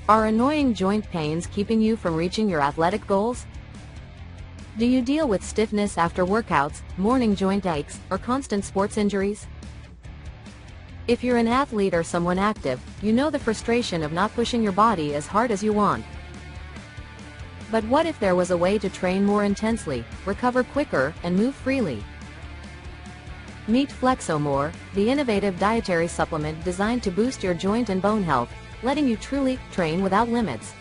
Are annoying joint pains keeping you from reaching your athletic goals? Do you deal with stiffness after workouts, morning joint aches, or constant sports injuries? If you're an athlete or someone active, you know the frustration of not pushing your body as hard as you want. But what if there was a way to train more intensely, recover quicker, and move freely? Meet Flexomore, the innovative dietary supplement designed to boost your joint and bone health, letting you truly train without limits.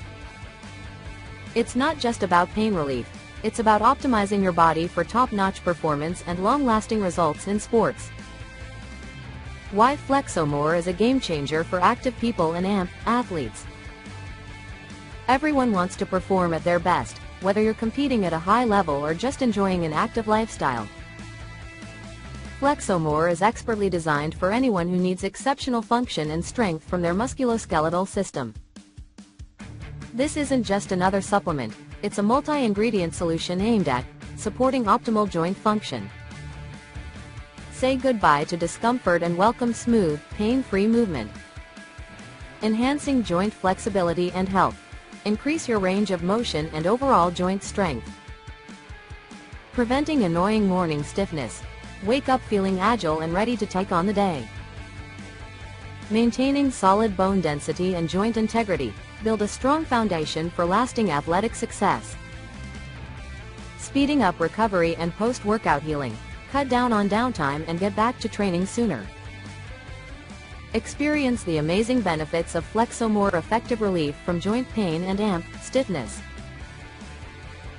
It's not just about pain relief, it's about optimizing your body for top-notch performance and long-lasting results in sports. Why Flexomore is a game-changer for active people and athletes. Everyone wants to perform at their best, whether you're competing at a high level or just enjoying an active lifestyle. Flexomore is expertly designed for anyone who needs exceptional function and strength from their musculoskeletal system. This isn't just another supplement, it's a multi-ingredient solution aimed at supporting optimal joint function. Say goodbye to discomfort and welcome smooth, pain-free movement. Enhancing joint flexibility and health. Increase your range of motion and overall joint strength. Preventing annoying morning stiffness. Wake up feeling agile and ready to take on the day. Maintaining solid bone density and joint integrity. Build a strong foundation for lasting athletic success. Speeding up recovery and post-workout healing. Cut down on downtime and get back to training sooner. Experience the amazing benefits of Flexomore effective relief from joint pain and stiffness.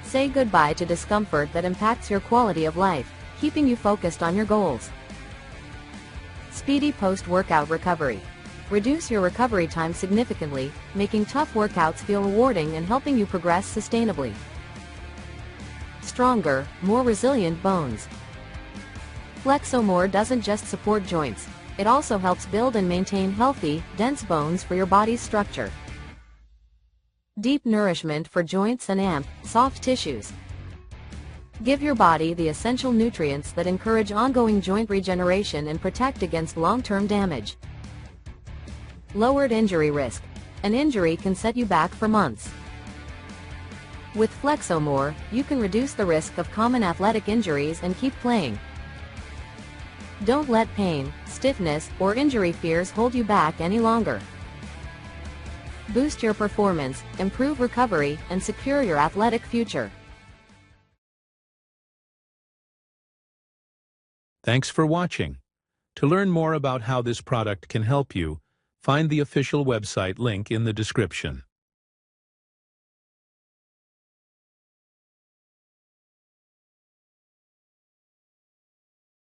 Say goodbye to discomfort that impacts your quality of life, keeping you focused on your goals. Speedy post-workout recovery. Reduce your recovery time significantly, making tough workouts feel rewarding and helping you progress sustainably. Stronger, more resilient bones. Flexomore doesn't just support joints, it also helps build and maintain healthy, dense bones for your body's structure. Deep nourishment for joints and soft tissues. Give your body the essential nutrients that encourage ongoing joint regeneration and protect against long-term damage. Lowered injury risk. An injury can set you back for months. With Flexomore, you can reduce the risk of common athletic injuries and keep playing. Don't let pain, stiffness, or injury fears hold you back any longer. Boost your performance, improve recovery, and secure your athletic future. Thanks for watching. To learn more about how this product can help you, find the official website link in the description.